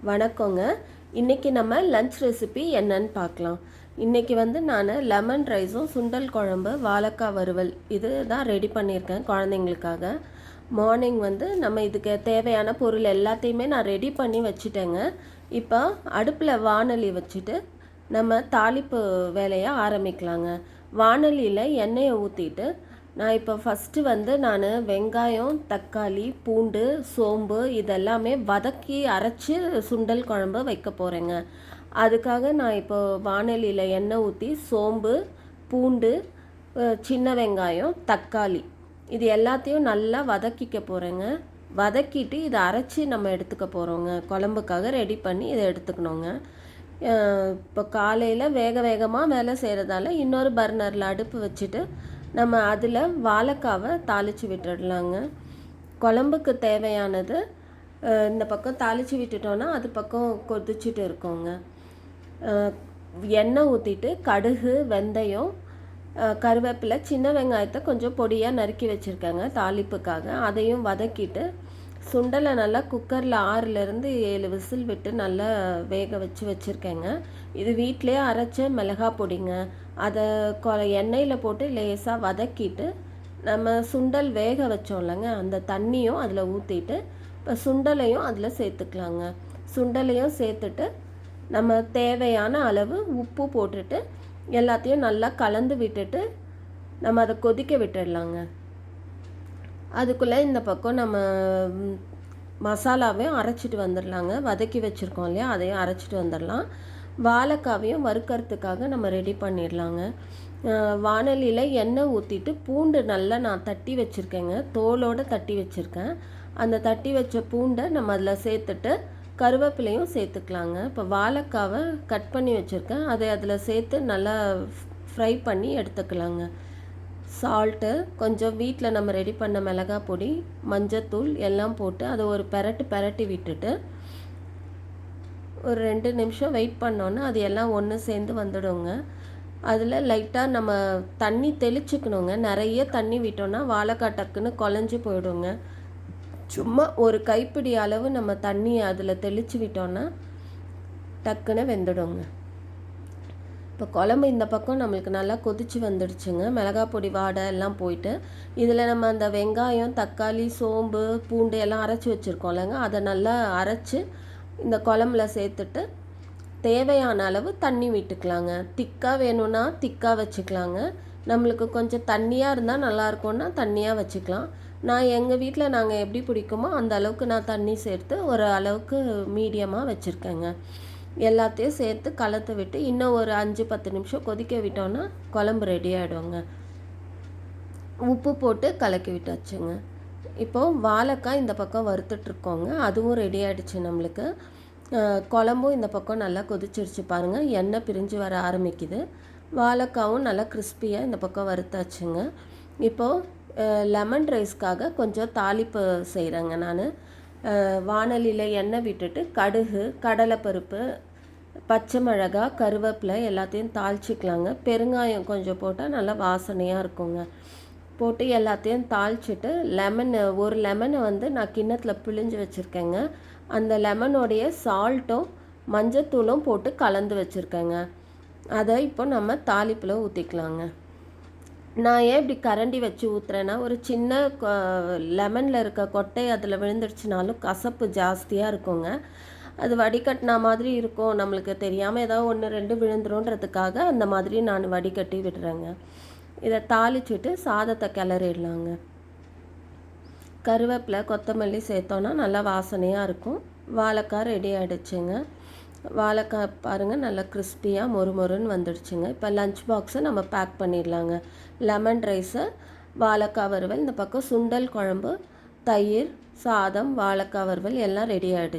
வணக்கங்க. இன்றைக்கி நம்ம லன்ச் ரெசிபி என்னன்னு பார்க்கலாம். இன்றைக்கி நான் லெமன் ரைஸும் சுண்டல் குழம்பு வாழைக்காய் வறுவல் இது தான் ரெடி பண்ணியிருக்கேன் குழந்தைங்களுக்காக. மார்னிங் நம்ம இதுக்கு தேவையான பொருள் எல்லாத்தையுமே நான் ரெடி பண்ணி வச்சுட்டேங்க. இப்போ அடுப்பில் வாணலி வச்சுட்டு நம்ம தாளிப்பு வேலையை ஆரம்பிக்கலாங்க. வாணலியில் எண்ணெயை ஊற்றிட்டு நான் இப்போ ஃபஸ்ட்டு நான் வெங்காயம், தக்காளி, பூண்டு, சோம்பு இதெல்லாமே வதக்கி அரைச்சி சுண்டல் குழம்பு வைக்க போகிறேங்க. அதுக்காக நான் இப்போ வாணலியில் எண்ணெய் ஊற்றி சோம்பு, பூண்டு, சின்ன வெங்காயம், தக்காளி இது எல்லாத்தையும் நல்லா வதக்கிக்க போகிறேங்க. வதக்கிட்டு இதை அரைச்சி நம்ம எடுத்துக்க போகிறோங்க. குழம்புக்காக ரெடி பண்ணி இதை எடுத்துக்கணுங்க. இப்போ காலையில் வேகமாக வேலை செய்கிறதால இன்னொரு பர்னரில் அடுப்பு வச்சுட்டு நம்ம அதில் வாழைக்காவை தாளித்து விட்டுடலாங்க. குழம்புக்கு தேவையானது இந்த பக்கம் தாளித்து விட்டுட்டோன்னா அது பக்கம் கொதிச்சுட்டு இருக்கோங்க. எண்ணெய் ஊற்றிட்டு கடுகு, வெந்தயம், கருவேப்பிலை, சின்ன வெங்காயத்தை கொஞ்சம் பொடியாக நறுக்கி வச்சுருக்கேங்க தாளிப்புக்காக. அதையும் வதக்கிட்டு சுண்டலை நல்லா குக்கரில் 6-7 விசில் விட்டு நல்லா வேக வச்சுருக்கேங்க. இது வீட்டிலே அரைச்ச மிளகாய் பொடிங்க. அதை எண்ணெயில் போட்டு லேசாக வதக்கிட்டு நம்ம சுண்டல் வேக வச்சோம்லங்க அந்த தண்ணியும் அதில் ஊற்றிட்டு இப்போ சுண்டலையும் அதில் சேர்த்துக்கலாங்க. சுண்டலையும் சேர்த்துட்டு நம்ம தேவையான அளவு உப்பு போட்டுட்டு எல்லாத்தையும் நல்லா கலந்து விட்டுட்டு நம்ம அதை கொதிக்க விட்டுடலாங்க. அதுக்குள்ளே இந்த பக்கம் நம்ம மசாலாவையும் அரைச்சிட்டு வந்துடலாங்க. வதக்கி வச்சுருக்கோம் இல்லையா, அதையும் அரைச்சிட்டு வந்துடலாம். வாழைக்காவையும் வறுக்கிறதுக்காக நம்ம ரெடி பண்ணிடலாங்க. வாணலியில் எண்ணெய் ஊற்றிட்டு பூண்டு நல்லா நான் தட்டி வச்சுருக்கேங்க. தோலோடு தட்டி வச்சுருக்கேன். அந்த தட்டி வச்ச பூண்டை நம்ம அதில் சேர்த்துட்டு கருவேப்பிலையும் சேர்த்துக்கலாங்க. இப்போ வாழைக்காவை கட் பண்ணி வச்சுருக்கேன். அதை அதில் சேர்த்து நல்லா ஃப்ரை பண்ணி எடுத்துக்கலாங்க. சால்ட்டு, கொஞ்சம் வீட்டில் நம்ம ரெடி பண்ண மிளகாய் பொடி, மஞ்சத்தூள் எல்லாம் போட்டு அதை ஒரு பெரட்டி விட்டுட்டு ஒரு 2 நிமிஷம் வெயிட் பண்ணோன்னா அது எல்லாம் ஒன்று சேர்ந்து வந்துடுங்க. அதில் லைட்டாக நம்ம தண்ணி தெளிச்சுக்கணுங்க. நிறைய தண்ணி விட்டோன்னா வாழைக்காய் டக்குன்னு குழஞ்சி போயிடுங்க. சும்மா ஒரு கைப்பிடி அளவு நம்ம தண்ணியை அதில் தெளித்து விட்டோன்னா டக்குன்னு வெந்துடுங்க. இப்போ குழம்பு இந்த பக்கம் நம்மளுக்கு நல்லா கொதித்து வந்துடுச்சுங்க. மிளகாய் பொடி வாடை எல்லாம் போயிட்டு இதில் நம்ம அந்த வெங்காயம், தக்காளி, சோம்பு, பூண்டு எல்லாம் அரைச்சி வச்சுருக்கோம் இல்லைங்க, அதை நல்லா அரைச்சி இந்த குழம்புல சேர்த்துட்டு தேவையான அளவு தண்ணி விட்டுக்கலாங்க. திக்காக வேணும்னா திக்காக வச்சுக்கலாங்க. நம்மளுக்கு கொஞ்சம் தண்ணியாக இருந்தால் நல்லாயிருக்கும்னா தண்ணியாக வச்சுக்கலாம். நான் எங்கள் வீட்டில் நாங்கள் எப்படி பிடிக்குமோ அந்த அளவுக்கு நான் தண்ணி சேர்த்து ஒரு அளவுக்கு மீடியமாக வச்சுருக்கேங்க. எல்லாத்தையும் சேர்த்து கலந்து விட்டு இன்னும் ஒரு 5-10 நிமிஷம் கொதிக்க விட்டோன்னா குழம்பு ரெடி ஆகிடுங்க. உப்பு போட்டு கலக்கி விட்டாச்சுங்க. இப்போது வாழைக்காய் இந்த பக்கம் வறுத்துட்ருக்கோங்க. அதுவும் ரெடி ஆகிடுச்சு நம்மளுக்கு. குழம்பும் இந்த பக்கம் நல்லா கொதிச்சிருச்சு பாருங்கள். எண்ணெய் பிரிஞ்சு வர ஆரம்பிக்குது. வாழைக்காவும் நல்லா கிறிஸ்பியாக இந்த பக்கம் வறுத்தாச்சுங்க. இப்போது லெமன் ரைஸ்க்காக கொஞ்சம் தாளிப்பு செய்கிறேங்க. நான் வாணலியில் எண்ணெய் விட்டுட்டு கடுகு, கடலைப்பருப்பு, பச்சை மிளகாய், கருவேப்பிலை எல்லாத்தையும் தாளிச்சிக்கலாங்க. பெருங்காயம் கொஞ்சம் போட்டால் நல்லா வாசனையாக இருக்குங்க. போட்டு எல்லாத்தையும் தாளிச்சிட்டு ஒரு லெமனை நான் கிண்ணத்தில் பிழிஞ்சு வச்சுருக்கேங்க. அந்த லெமனோடைய சால்ட்டும் மஞ்சத்தூளும் போட்டு கலந்து வச்சுருக்கேங்க. அதை இப்போ நம்ம தாளிப்பில் ஊற்றிக்கலாங்க. நான் ஏன் இப்படி கரண்டி வச்சு ஊற்றுறேன்னா, ஒரு சின்ன லெமனில் இருக்க கொட்டை அதில் விழுந்துடுச்சுனாலும் கசப்பு ஜாஸ்தியாக இருக்குங்க. அது வடிகட்டினா மாதிரி இருக்கும். நம்மளுக்கு தெரியாமல் ஏதாவது 1-2 விழுந்துருன்றதுக்காக அந்த மாதிரி நான் வடிகட்டி விடுறேங்க. இதை தாளிச்சுட்டு சாதத்தை கிளறிடலாங்க. கருவேப்பிலை, கொத்தமல்லி சேர்த்தோன்னா நல்லா வாசனையாக இருக்கும். வாழைக்காய் ரெடி ஆகிடுச்சுங்க. வாழைக்காய் பாருங்கள் நல்லா கிறிஸ்பியாக மொறுன்னு வந்துடுச்சுங்க. இப்போ லஞ்ச் பாக்ஸை நம்ம பேக் பண்ணிடலாங்க. லெமன் ரைஸு, வாழைக்காய் வறுவல், இந்த பக்கம் சுண்டல் குழம்பு, தயிர், சாதம், வாழைக்காய் வறுவல் எல்லாம் ரெடி ஆகிடுச்சு.